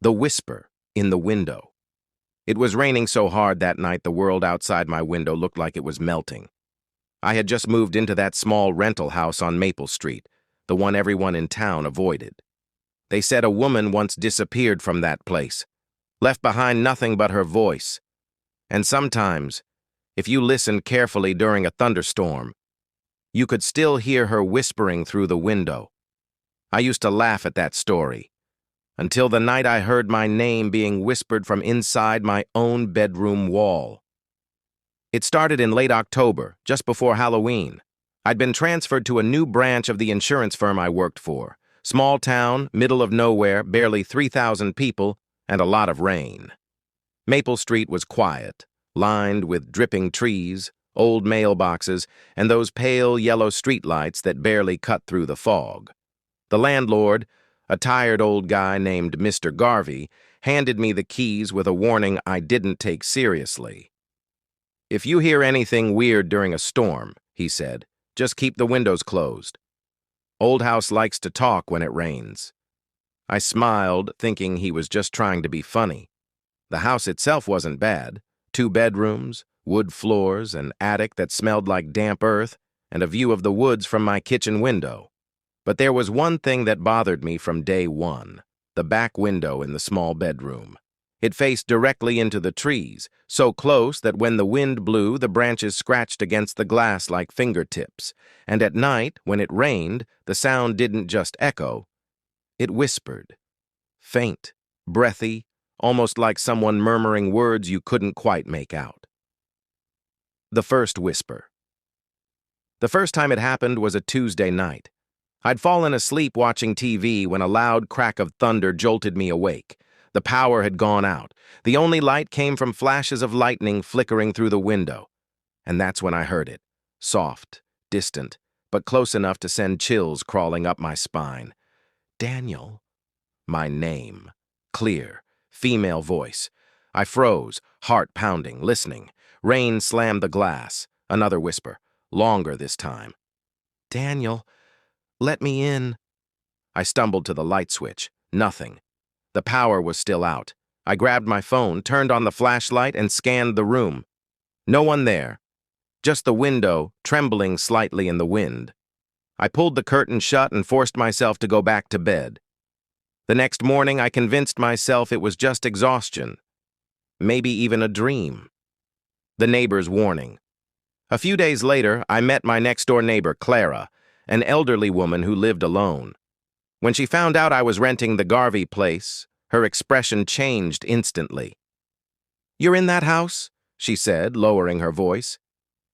The whisper in the window. It was raining so hard that night the world outside my window looked like it was melting. I had just moved into that small rental house on Maple Street, the one everyone in town avoided. They said a woman once disappeared from that place, left behind nothing but her voice. And sometimes, if you listened carefully during a thunderstorm, you could still hear her whispering through the window. I used to laugh at that story, until the night I heard my name being whispered from inside my own bedroom wall. It started in late October, just before Halloween. I'd been transferred to a new branch of the insurance firm I worked for. Small town, middle of nowhere, barely 3,000 people, and a lot of rain. Maple Street was quiet, lined with dripping trees, old mailboxes, and those pale yellow streetlights that barely cut through the fog. The landlord, a tired old guy named Mr. Garvey, handed me the keys with a warning I didn't take seriously. "If you hear anything weird during a storm," he said, "just keep the windows closed. Old house likes to talk when it rains." I smiled, thinking he was just trying to be funny. The house itself wasn't bad. 2 bedrooms, wood floors, an attic that smelled like damp earth, and a view of the woods from my kitchen window. But there was one thing that bothered me from day one: the back window in the small bedroom. It faced directly into the trees, so close that when the wind blew, the branches scratched against the glass like fingertips. And at night, when it rained, the sound didn't just echo, it whispered. Faint, breathy, almost like someone murmuring words you couldn't quite make out. The first whisper. The first time it happened was a Tuesday night. I'd fallen asleep watching TV when a loud crack of thunder jolted me awake. The power had gone out. The only light came from flashes of lightning flickering through the window. And that's when I heard it. Soft, distant, but close enough to send chills crawling up my spine. Daniel. My name. Clear, female voice. I froze, heart pounding, listening. Rain slammed the glass. Another whisper, longer this time. "Daniel, let me in." I stumbled to the light switch. Nothing. The power was still out. I grabbed my phone, turned on the flashlight, and scanned the room. No one there. Just the window, trembling slightly in the wind. I pulled the curtain shut and forced myself to go back to bed. The next morning, I convinced myself it was just exhaustion. Maybe even a dream. The neighbor's warning. A few days later, I met my next-door neighbor, Clara, an elderly woman who lived alone. When she found out I was renting the Garvey place, her expression changed instantly. "You're in that house?" she said, lowering her voice.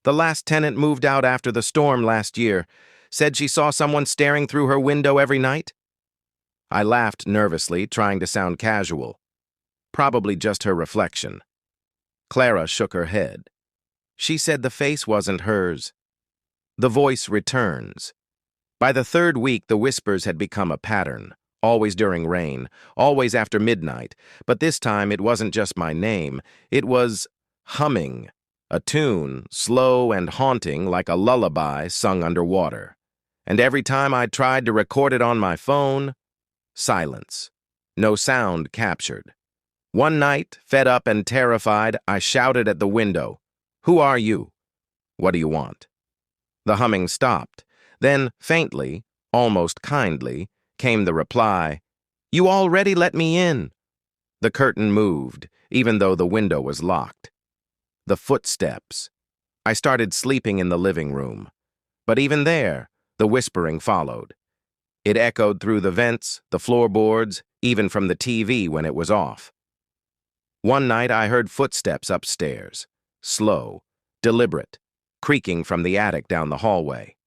"The last tenant moved out after the storm last year. Said she saw someone staring through her window every night." I laughed nervously, trying to sound casual. Probably just her reflection. Clara shook her head. She said the face wasn't hers. The voice returns. By the 3rd week, the whispers had become a pattern, always during rain, always after midnight, but this time it wasn't just my name, it was humming, a tune, slow and haunting like a lullaby sung underwater. And every time I tried to record it on my phone, silence. No sound captured. One night, fed up and terrified, I shouted at the window, "Who are you? What do you want?" The humming stopped. Then, faintly, almost kindly, came the reply, "You already let me in." The curtain moved, even though the window was locked. The footsteps. I started sleeping in the living room. But even there, the whispering followed. It echoed through the vents, the floorboards, even from the TV when it was off. One night I heard footsteps upstairs, slow, deliberate, creaking from the attic down the hallway.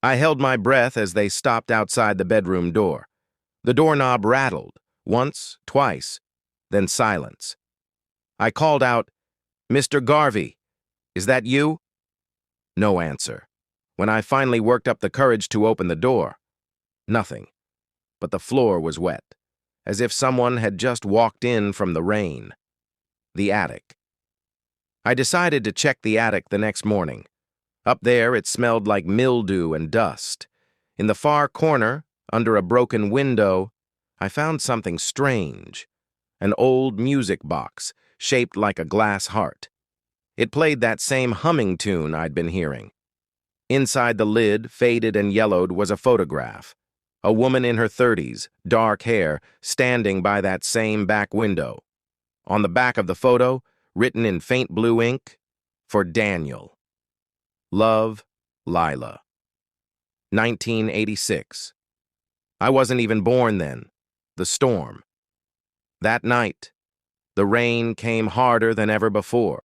I held my breath as they stopped outside the bedroom door. The doorknob rattled, once, twice, then silence. I called out, "Mr. Garvey, is that you?" No answer. When I finally worked up the courage to open the door, nothing. But the floor was wet, as if someone had just walked in from the rain. The attic. I decided to check the attic the next morning. Up there, it smelled like mildew and dust. In the far corner, under a broken window, I found something strange, an old music box shaped like a glass heart. It played that same humming tune I'd been hearing. Inside the lid, faded and yellowed, was a photograph. A woman in her 30s, dark hair, standing by that same back window. On the back of the photo, written in faint blue ink, for Daniel. Love, Lila. 1986. I wasn't even born then. The storm. That night, the rain came harder than ever before.